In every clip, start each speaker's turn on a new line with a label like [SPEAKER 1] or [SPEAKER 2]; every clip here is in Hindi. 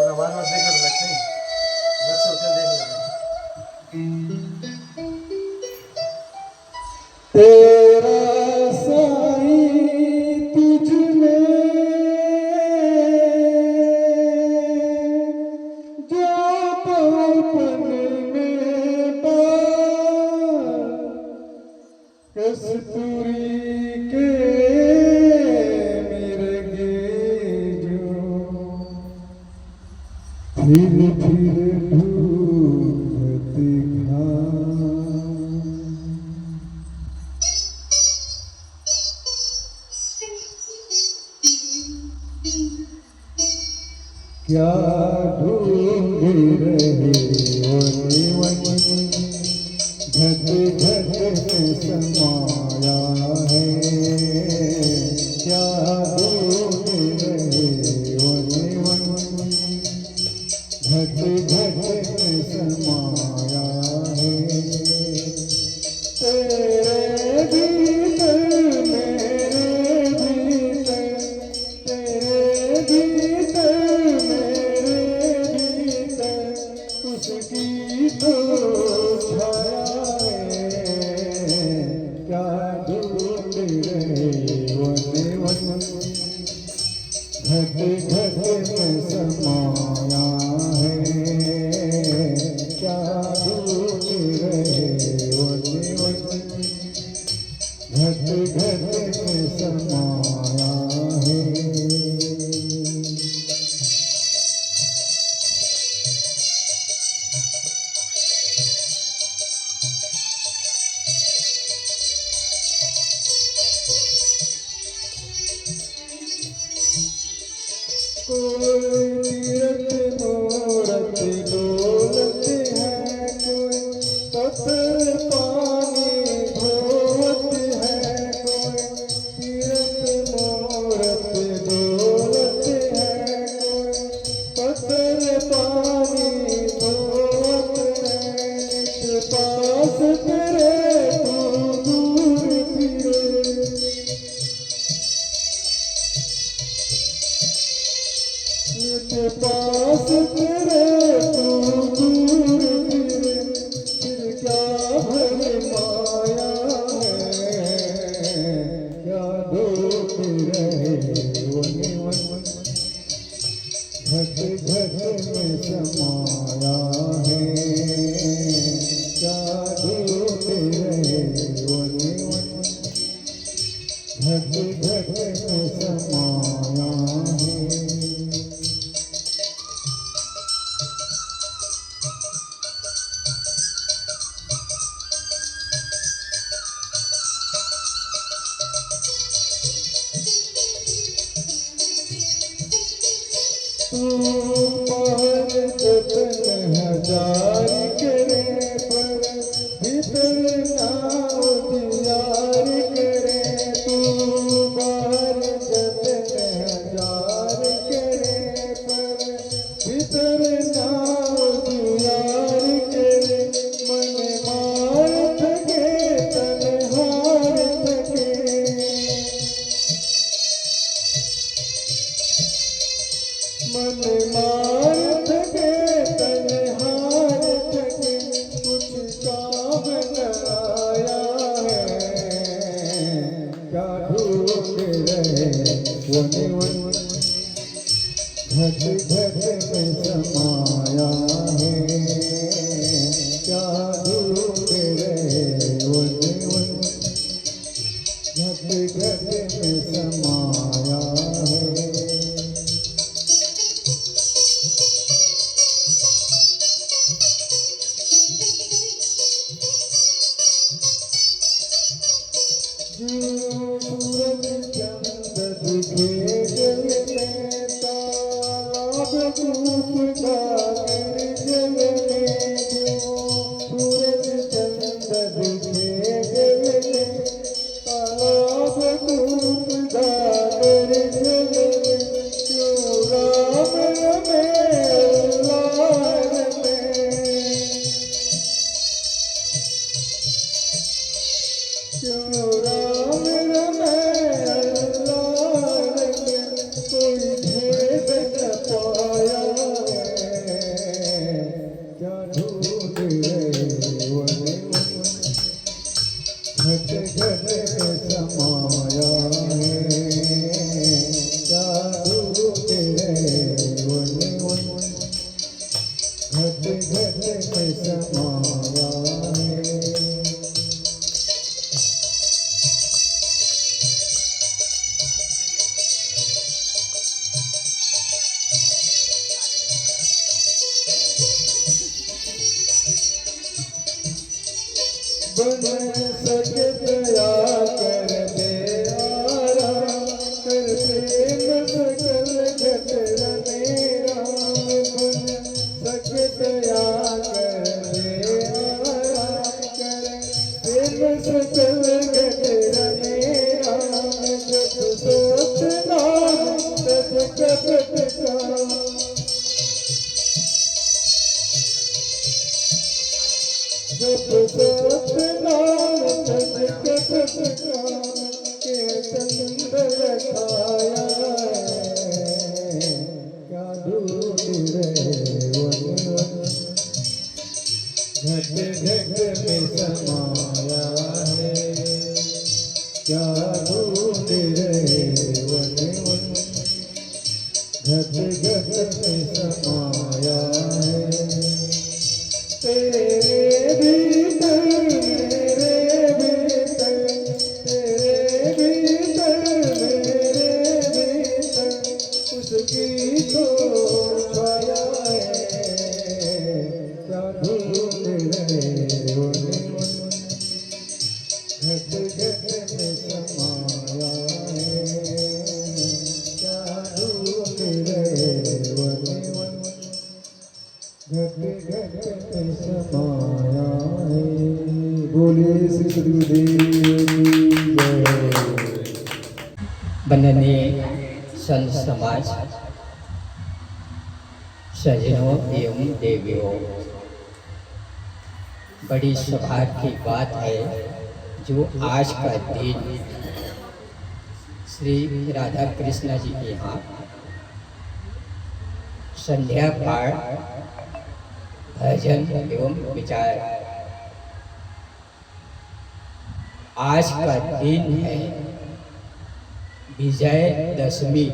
[SPEAKER 1] आवाज मत देकर रखें बस होटल देख लेना।
[SPEAKER 2] तेरा साईं तुझ में जो पवन में कस्तूरी के मिर्गे जो फिर ढूंढत क्या ढूंढ रहे वन घट घट में समाया है। क्या ढूंढ रहे वन घट घट में समाया है। तेरे भीतर मेरे भीतर तेरे भीतर मेरे भीतर उसकी तो छाया है। क्या ढूंढ रहे वन घट घट में समाया है। क्या ढूंढ रहे वन घट घट में समाया है। कोई तीरथ मूरत डोलत है, कोई पत्थर पानी धोवत है। कोई तीरथ मूरत डोलत है, कोई पत्थर पानी धोवत है। नित पास तेरे तू दूर फिरे, नित पास तेरे तू दूर फिरे। फिर क्या भर माया है। क्या ढूंढ रहे वन घट घट में समाया है। क्या ढूंढ रहे वन घट घट में समाया है। तू पहर जतन हजार करे पर भीतर ना उजियार करे। तू पहर जतन हजार करे पर भीतर ना उजियार करे। मन मार थके तन हार थके, मन मार थके तन हार थके। कुछ काम न आया है। क्या ढूंढ रहे वन घट घट में समाया है। क्या ढूंढ रहे वन घट घट में समाया है। जो सूरज चंद दिखे जल में, तालाब धूप डागर जल में। जो सूरज चंद दिखे जल में, तालाब धूप डागर जल में। क्यों राम रमे अल्लाह रमे, क्यों राम रमे अल्लाह रमे। कोई भेद न पाया है। बन सके दया कर दे आराम कर प्रेम सकल घट रने राम बन सके दया कर दे आराम कर प्रेम सकल घट रने राम जप सोच नाम तज कपट काम जप सोच नाम तज कपट काम के संग रखाया क्या ढूंढ रहे वन वन घट घट में समाया है क्या ढूंढ रहे वन वन घट घट में समाया है तेरे भीतर मेरे भीतर तेरे भीतर मेरे भीतर उसकी तो छाया है क्या ढूंढ रहे वन वन घट घट में समाया है क्या ढूंढ रहे वन वन घट घट में समाया है। बोलिए श्री सद्गुरुदेव की जय।
[SPEAKER 3] वंदनीय संत समाज, सज्जनों एवं देवियों, बड़ी सौभाग्य की बात है जो आज का दिन श्री राधा कृष्ण जी के यहाँ संध्या पाठ भजन एवं विचार आज का दिन है विजय दशमी,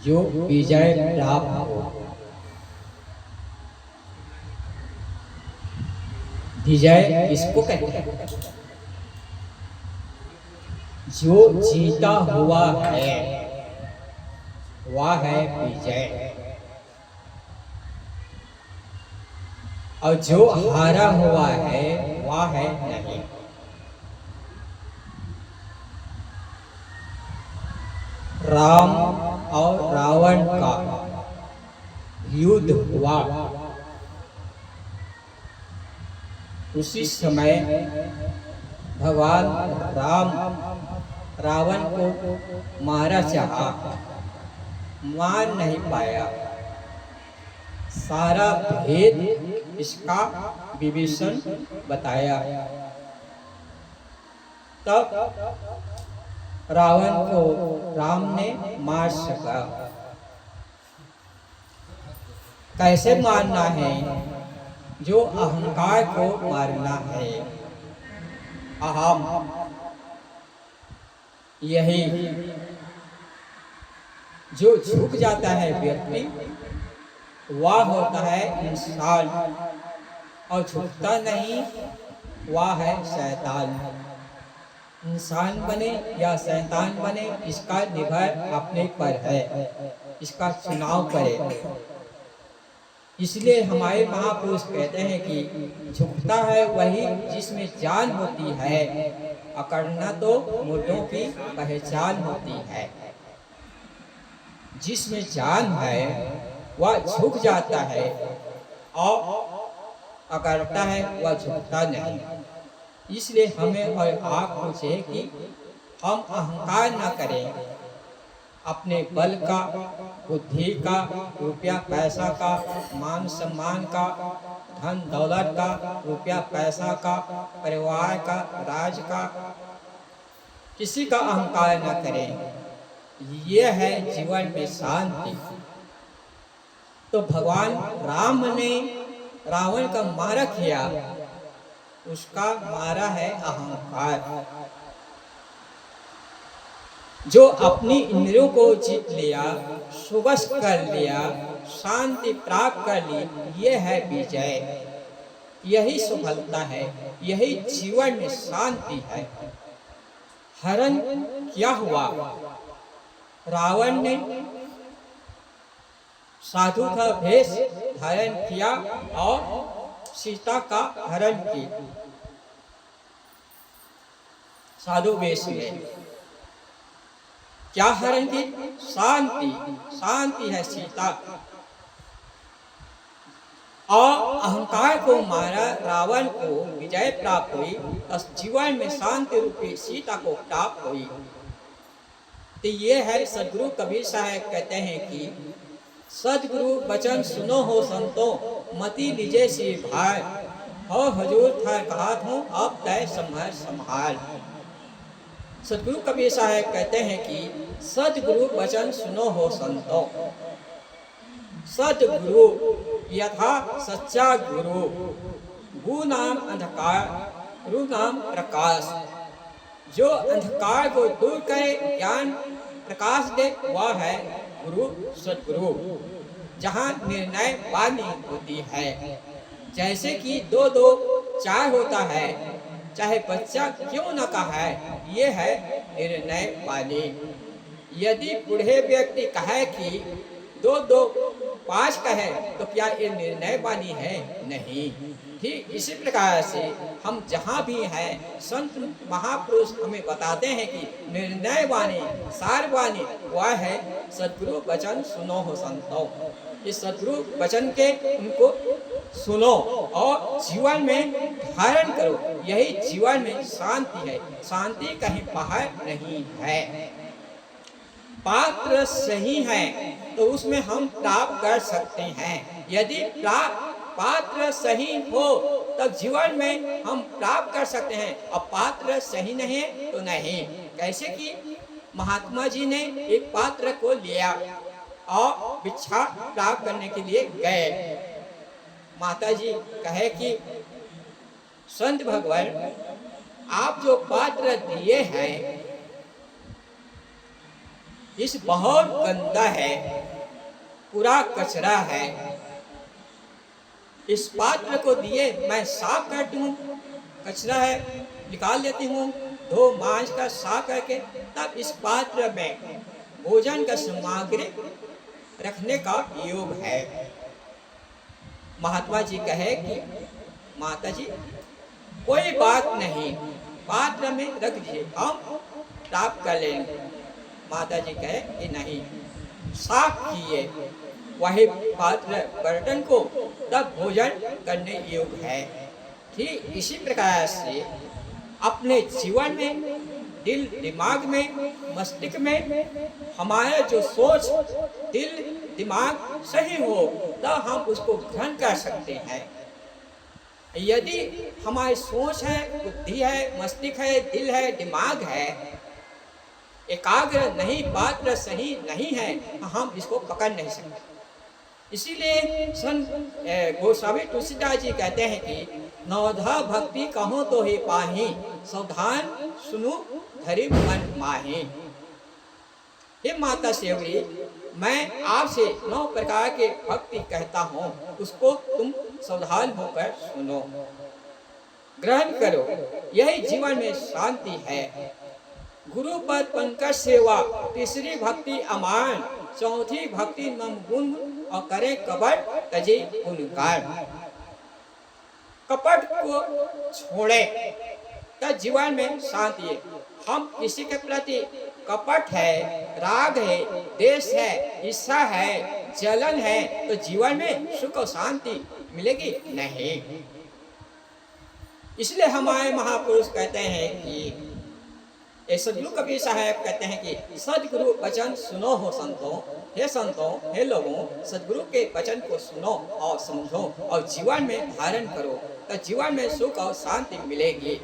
[SPEAKER 3] जो विजय प्राप्त हो। विजय किसको कहते हैं? जो जीता हुआ है वह है विजय, और जो हारा हुआ है वह है नहीं। राम और रावण का युद्ध हुआ, उसी समय भगवान राम रावण को मारा चाहा, मार नहीं पाया। सारा भेद इसका विभीषण बताया, तब रावण को राम ने मार सका। कैसे मारना है? जो अहंकार को मारना है, अहम, यही जो झुक जाता है व्यक्ति वह होता है इंसान, और झुकता नहीं वह है शैतान। इंसान बने या शैतान बने इसका निर्भर अपने पर है, इसका चुनाव करे। इसलिए हमारे महापुरुष कहते हैं कि झुकता है वही जिसमें जान होती है, अकड़ना तो मुर्दों की पहचान होती है। जिसमें जान है वह झुक जाता है, और अकड़ता है वह झुकता नहीं। इसलिए हमें और आपको चाहिए कि हम अहंकार न करें, अपने बल का, बुद्धि का, रुपया पैसा का, मान सम्मान का, धन दौलत का, रुपया पैसा का, परिवार का, राज का, किसी का अहंकार न करें। ये है जीवन में शांति। तो भगवान राम ने रावण का मारा किया, उसका मारा है अहंकार। जो अपनी इंद्रियों को जीत लिया, सुबस कर लिया, शांति प्राप्त कर ली, ये है विजय। यही सफलता है, यही जीवन में शांति है। हरण क्या हुआ? रावण ने साधु का भेष धारण किया और सीता का हरण की साधु वेश में। क्या हरण की? शांति, शांति है सीता। और अहंकार को मारा, रावण को विजय प्राप्त हुई, और जीवन में शांति रूपी सीता को प्राप्त हुई। तो ये है सदगुरु कबीर साहब कहते हैं कि सदगुरु वचन सुनो हो संतो, मति लीजे सी भाई, हो हजूर था कहा हूँ अब तय संभाल संभाल। सदगुरु कबीर साहब कहते हैं कि सदगुरु वचन सुनो हो संतो। सदगुरु यथा सच्चा गुरु, गु नाम अंधकार, रु नाम प्रकाश। जो अंधकार को दूर करे, ज्ञान प्रकाश दे, वह है गुरु, सदगुरु। जहाँ निर्णय वाणी होती है, जैसे कि दो दो चार होता है, चाहे बच्चा क्यों न कहा है, ये है निर्णय वाणी। यदि बूढ़े व्यक्ति कहे कि दो दो पाँच कहे, तो क्या ये निर्णय वाणी है? नहीं। ठीक इसी प्रकार से हम जहाँ भी हैं, संत महापुरुष हमें बताते हैं कि निर्णय वाणी, सार वाणी वह है सदगुरु वचन सुनो हो संतो। इस सदगुरु वचन के उनको सुनो और जीवन में धारण करो। यही जीवन में शांति है, शांति कहीं बाहर नहीं है। पात्र सही है तो उसमें हम प्राप्त कर सकते हैं। यदि पात्र सही हो तब जीवन में हम प्राप्त कर सकते हैं, और पात्र सही नहीं है तो नहीं। कैसे कि महात्मा जी ने एक पात्र को लिया और भिक्षा प्राप्त करने के लिए गए। माता जी कहे कि संत भगवान आप जो पात्र दिए हैं इस बहुत गंदा है, पूरा कचरा है। इस पात्र को दिए मैं साफ करती हूँ, कचरा है निकाल लेती हूँ, धो मांझ का साफ करके तब इस पात्र में भोजन का सामग्री रखने का योग है। महात्मा जी कहे कि माता जी कोई बात नहीं, पात्र में रख दीजिए, हम प्राप्त कर लेंगे। माता जी कहे कि नहीं, साफ किए वही पात्र बर्तन को तब भोजन करने योग्य है। ठीक इसी प्रकार से अपने जीवन में, दिल दिमाग में, मस्तिष्क में हमारा जो सोच, दिल दिमाग सही हो तब हम उसको ग्रहण कर सकते हैं। यदि हमारी सोच है, बुद्धि है, मस्तिष्क है, दिल है, दिमाग है, एकाग्र नहीं, पात्र सही नहीं है, हम इसको पकड़ नहीं सकते। इसीलिए संत गोस्वामी तुलसीदास जी कहते हैं कि नवधा भक्ति कहो तो ही पाही, सावधान सुनु धरि मन माही। हे माता सेवरी, मैं आपसे 9 प्रकार के भक्ति कहता हूँ, उसको तुम सावधान होकर सुनो, ग्रहण करो। यही जीवन में शांति है। गुरु पद पंकज सेवा, तीसरी भक्ति अमान, चौथी भक्ति नम गुण, और करे कपट तजे गुणगान। कपट को छोड़े तब जीवन में शांति है। हम किसी के प्रति कपट है, राग है, देश है, ईर्ष्या है, जलन है, तो जीवन में सुख और शांति मिलेगी नहीं। इसलिए हमारे महापुरुष कहते हैं कि सदगुरु कबीर साहब कहते हैं कि सदगुरु वचन सुनो हो संतों। हे संतों, हे लोगों, सदगुरु के वचन को सुनो और समझो और जीवन में धारण करो, तो जीवन में सुख और शांति मिलेगी।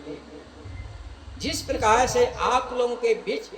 [SPEAKER 3] जिस प्रकार से आप लोगों के बीच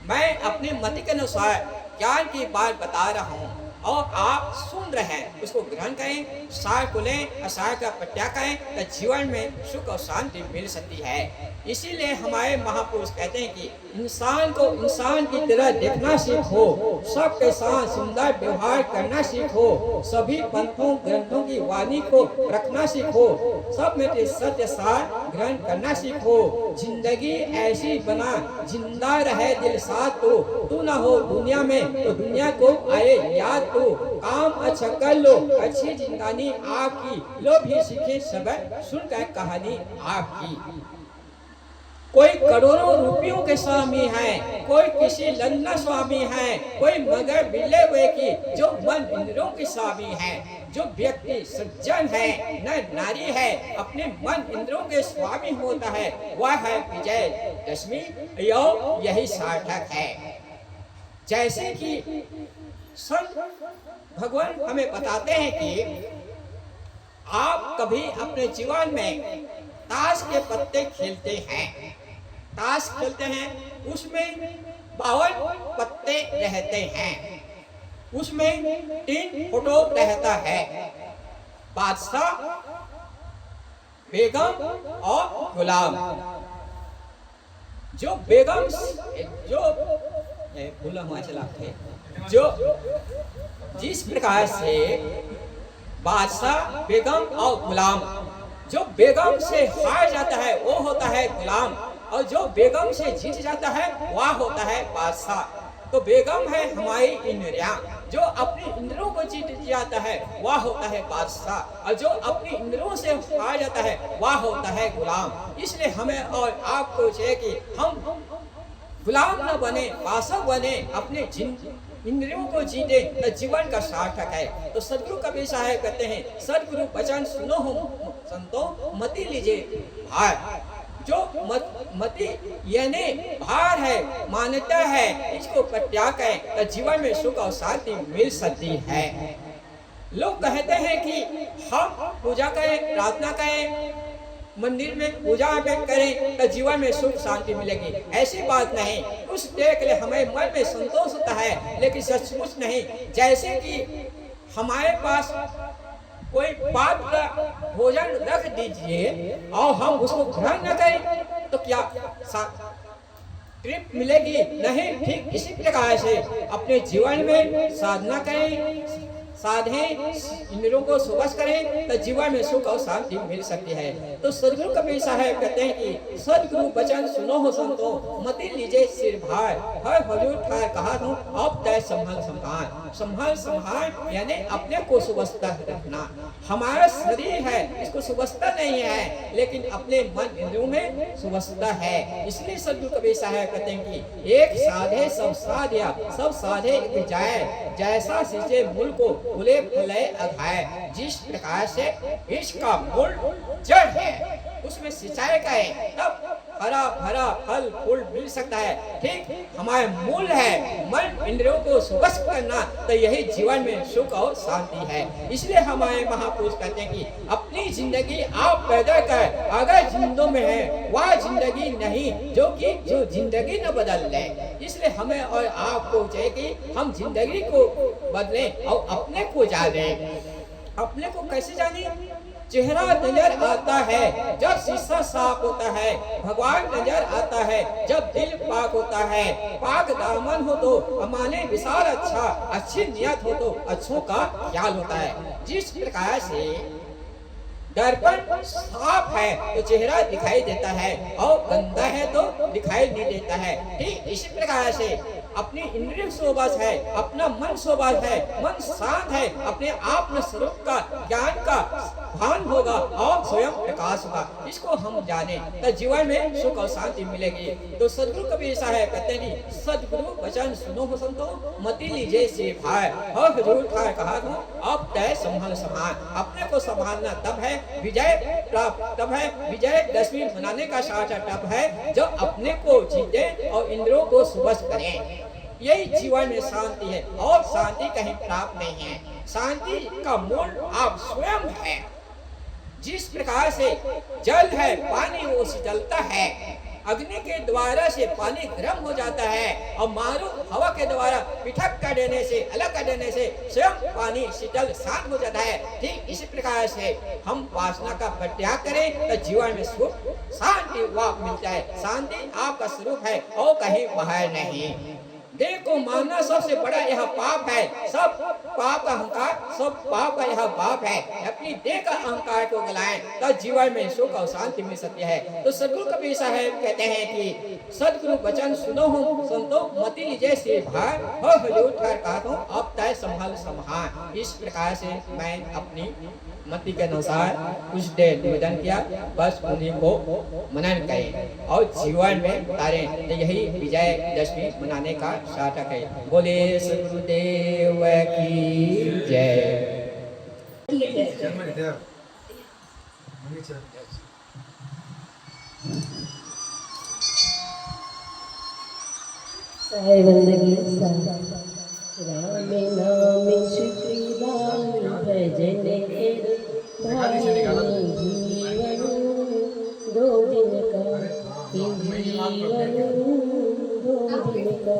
[SPEAKER 3] मैं अपने मत के अनुसार ज्ञान की बात बता रहा हूँ और आप सुन रहे हैं, उसको ग्रहण करें, सार को लें, असार का प्रत्याग करें, तो जीवन में सुख और शांति मिल सकती है। इसीलिए हमारे महापुरुष कहते हैं कि इंसान को इंसान की तरह देखना सीखो, सबके साथ सुंदर व्यवहार करना सीखो, सभी पंथों ग्रंथों की वाणी को रखना सीखो, सब में सत्य सार ग्रहण करना सीखो। जिंदगी ऐसी बना जिंदा रहे दिल साथ, तो तू ना हो दुनिया में तो दुनिया को आए याद तू काम अच्छा कर लो, अच्छी जिंदगानी आपकी, लो भी सीखे सब सुनकर कहानी आपकी। कोई करोड़ों रुपयों के स्वामी है, कोई किसी लंदन स्वामी है, कोई मगर बिल्ले हुए की जो मन इंद्रियों के स्वामी है। जो व्यक्ति सज्जन है न नारी है, अपने मन इंद्रियों के स्वामी होता है, वह है विजय दशमी, यही सार्थक है। जैसे कि संत भगवान हमें बताते हैं कि आप कभी अपने जीवन में ताश के पत्ते खेलते हैं, ताश खेलते हैं, उसमें 52 पत्ते रहते हैं, उसमें 3 फोटो रहता है, बादशाह, बेगम और गुलाम। जो बेगम जो भूला हुआ चला थे, जो जिस प्रकार से बादशाह, बेगम और गुलाम, जो बेगम से हार जाता है वो होता है गुलाम, और जो बेगम से जीत जाता है वह होता है बादशाह। तो बेगम है हमारी इंद्रियां, जो अपनी इंद्रियों को जीत जाता है वह होता है बादशाह, और जो अपनी इंद्रियों से हार जाता है वह होता है गुलाम। इसलिए हमें और आपको चाहिए कि हम गुलाम न बने, बादशाह बने, अपने इंद्रियों को जीते तो जीवन का सार्थक है। तो सदगुरु कबीर साहब कहते हैं, सदगुरु वचन सुनो हो संतो, मति लीजिए भार। जो मति यानी भार है, मान्यता है, इसको प्रत्याग करें तो जीवन में सुख और शांति मिल सकती है। लोग कहते हैं कि हम पूजा करें, प्रार्थना करें, मंदिर में पूजा करें तो जीवन में सुख शांति मिलेगी। ऐसी बात नहीं, कुछ देर के लिए हमें मन में संतोष होता है, लेकिन सचमुच नहीं। जैसे कि हमारे पास कोई पात्र भोजन रख दीजिए और हम उसको ग्रहण न करें तो क्या तृप्ति मिलेगी? नहीं। ठीक इसी प्रकार से अपने जीवन में साधना करें, साधें, इंद्रियों को सुबह करें तो जीवन में सुख और शांति मिल सकती है। तो सदगुरु कबीर साहब कहते हैं कि सदगुरु वचन सुनो हो संतो, मति लीजिए सिर भार, हर हजूर ठार कहा हूँ, अब तय संभाल संभाल। संभाल संभाल यानी अपने को सुवस्था रखना। हमारा शरीर है, इसको सुवस्था नहीं है, लेकिन अपने मन इंद्रियों में सुवस्था है। इसलिए सदगुरु कबीर साहब कहते हैं कि एक साधे सब साध्या, सब साधे एक जाए, जैसा सींचे मूल को फूले फले अघाए। जिस प्रकार से इसका मूल जड़ है, उसमें सिंचाई करें तब हरा भरा फल फूल मिल सकता है। ठीक हमारे मूल है मन इंद्रियों को स्वस्थ करना, तो यही जीवन में सुख और शांति है। इसलिए हमारे महापुरुष कहते हैं कि अपनी जिंदगी आप पैदा कर, अगर जिंदों में है वह जिंदगी नहीं जो जिंदगी न बदल ले। इसलिए हमें और आपको चाहिए कि हम जिंदगी को बदलें और अपने को जाने। अपने को कैसे जाने? चेहरा नजर आता है जब शीशा साफ होता है, भगवान नजर आता है जब दिल पाक होता है। पाक दामन हो तो माने विशाल अच्छा, अच्छी नियत हो तो अच्छों का ख्याल होता है। जिस प्रकार से दर्पण साफ है तो चेहरा दिखाई देता है, और गंदा है तो दिखाई नहीं देता है। ठीक इसी प्रकार से अपनी इंद्रिय शोभा है, अपना मन शोभा है, मन शांत है, अपने आप में स्वरूप का ज्ञान का भान होगा और स्वयं प्रकाश होगा। इसको हम जाने तो जीवन में सुख और शांति मिलेगी। तो सदगुरु कबीर साहब कहते हैं, सदगुरु वचन सुनो हो संतो, मति लीजिए से भाई, और हजूर ठार कहा हूँ, अब तय संभाल संभाल। अपने को संभालना तब है विजय प्राप्त, तब है विजय दशमी मनाने का सार्थक तब है जब अपने को जीते और इंद्रियों को सुबह करें। यही जीवन में शांति है, और शांति कहीं प्राप्त नहीं है। शांति का मूल आप स्वयं है। जिस प्रकार से जल है, पानी वो शीतलता है, अग्नि के द्वारा से पानी गर्म हो जाता है, और मारुत हवा के द्वारा पृथक कर देने से, अलग कर देने से स्वयं पानी शीतल शांत हो जाता है। ठीक इसी प्रकार से हम वासना का परित्याग करें तो जीवन में सुख शांति वाप मिलता है। शांति आपका स्वरूप है और कहीं बाहर नहीं। देह को मानना सबसे बड़ा यह पाप है। सब पाप का अहंकार, सब पाप का यह पाप है। अपनी देह का अहंकार को गलाएं तो जीवन में सुख और शांति मिल सकती है। तो सदगुरु कबीर साहब कहते हैं कि सदगुरु वचन सुनो हो संतो, मति लीजिए सिर भार, हो हजूर ठार कहा हूँ, अब तय संभाल महल सम्हान। इस प्रकार से मैं अपनी मति के अनुसार कुछ देर निवेदन किया, बस उन्हीं को मनन करें और जीवन में उतारें। तो यही विजयदशमी मनाने का सार्थक है। बोले सदगुरुदेव की जय।
[SPEAKER 1] जन्म देव मनीचर
[SPEAKER 4] साय बंदगी राम नाम शुक्रियान भजन के भाई जीवन दो दिन का जीवन दो दिन का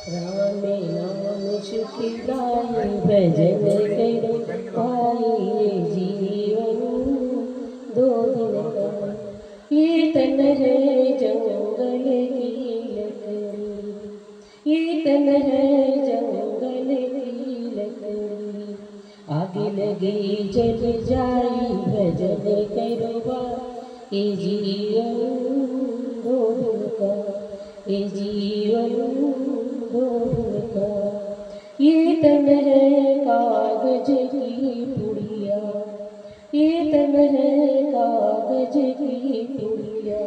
[SPEAKER 4] राम नाम शुक्रियान भजन के भाई जीवन दो दिन का। ये तन है जंगल की लकड़ी, ये तन है जंगल की लकड़ी, आगे लगी जल जाई भजन करवा। ये जीवन दो दिन का, ये जीवन दो दिन का। ये तन है कागज की पुड़िया, ये तन है कागज की पुड़िया,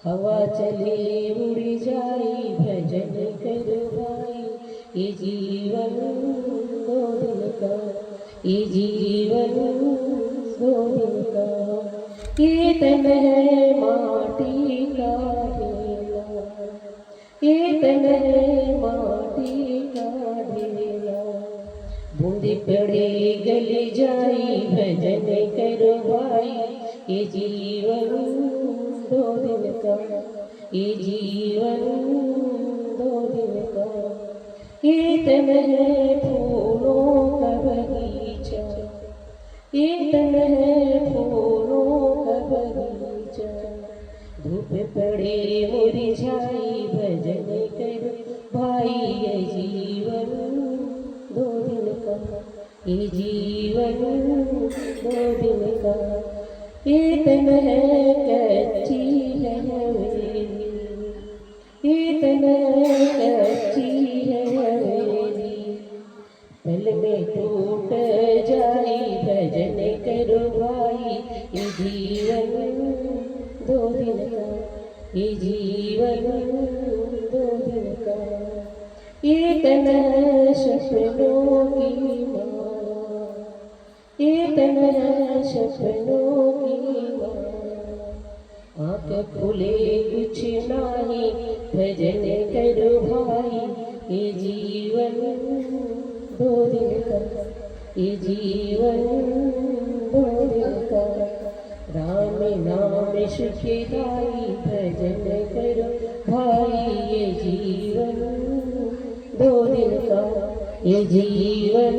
[SPEAKER 4] हवा चले उड़ जाई भजन करवाई। ये जीवन दो दिन का, ये जीवन दो दिन का। ये तन है माटी का ढेला, ये तन है माटी का ढेला, बूंदी पड़े गल जाई भजन करवाई। ये जीवन दो दिन का, ये जीवन दो दिन का। ये तन है फूलों का बगीचा, ये तन है फूलों का बगीचा, धूप पड़े मुरझाई भजन कर भाई। ये जीवन दो दिन का, ये जीवन दो दिन का। ये तन है कच्ची है हवेली, ये तन है कच्ची है हवेली, पल में टूट जाई भजन करवाई। ये जीवन दो दिन का, ये जीवन दो दिन का। ये तन है सपनों की माला, ये तन है सपनों की माला, आँख खुले कुछ नाही भजन कर भाई। ये जीवन दो दिन का, ये जीवन दो दिन का। राम नाम सुखदाई भजन करो भाई। ये जीवन दो दिन का, ये जीवन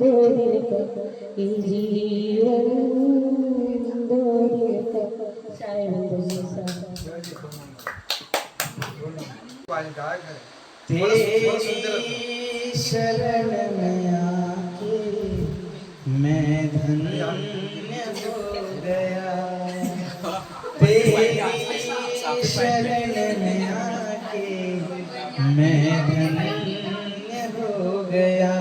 [SPEAKER 4] दो दिन का, ये जीवन दो दिन का।
[SPEAKER 2] तेरी शरण में आके मैं धन्य हो गया, तेरी शरण में आके मैं धन्य हो गया।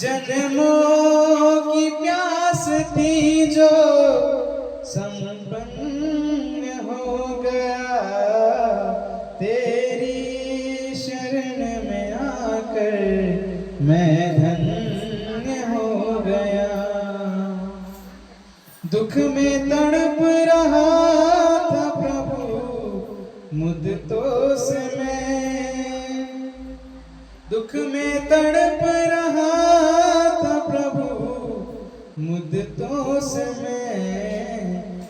[SPEAKER 2] जन्मों की प्यास थी जो संपन्न हो गया, तेरी शरण में आकर मैं धन्य हो गया। दुख में तड़प रहा था प्रभु मुद्दतों से मैं, दुख में तड़प रहा था प्रभु मुद्दतों से मैं।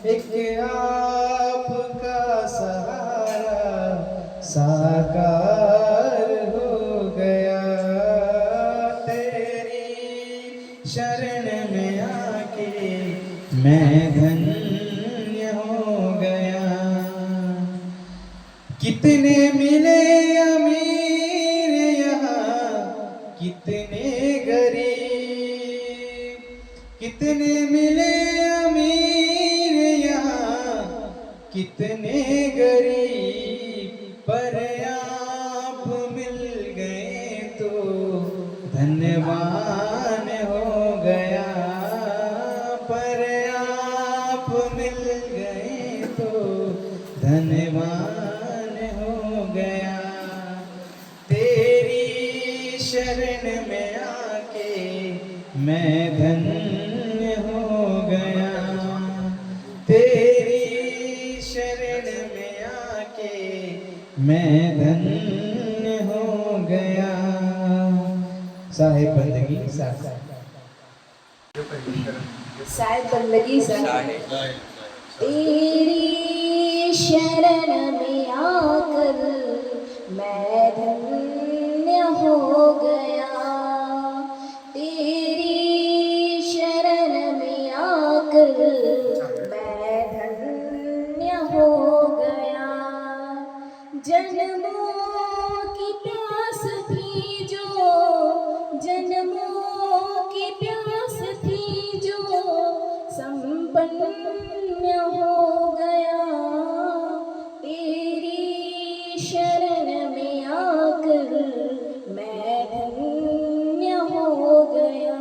[SPEAKER 2] एक आपका सहारा साकार हो गया, तेरी शरण में आके मैं धन्य हो गया। कितने मिले अमीर यहाँ, कितने गरीब, कितने मिले अमीर यहाँ, कितने गरीब, पर आप मिल गए तो धन्यवान हो गया, पर आप मिल गए तो धन्यवान हो गया। तेरी शरण में आके मैं धन्य हो गया, तेरी शरण में आके मैं धन्य हो गया। साहिब बंदगी
[SPEAKER 4] साहिब बंदगी
[SPEAKER 3] साहिब
[SPEAKER 4] तेरी शरण में आकर मैं धन्य हो गया, तेरी शरण में आकर मैं धन्य हो गया। जन्मों की प्यास थी जो, जन्मों की प्यास थी जो संपन्न हो गया, तेरी शरण में आकर मैं धन्य हो गया।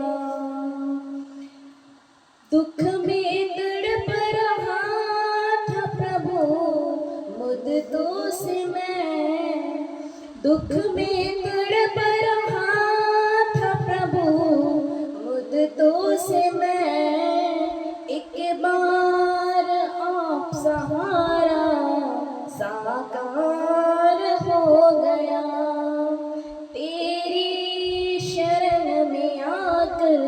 [SPEAKER 4] दुख में तड़प रहा था प्रभु मुद्दतों से मैं, दुख में तड़प रहा था प्रभु मुद्दतों से मैं, एक बार आप सहारा साकार हो गया, तेरी शरण में आकर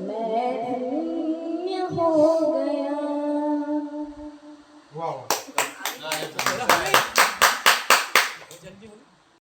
[SPEAKER 4] मैं धन्य हो गया।
[SPEAKER 1] वाह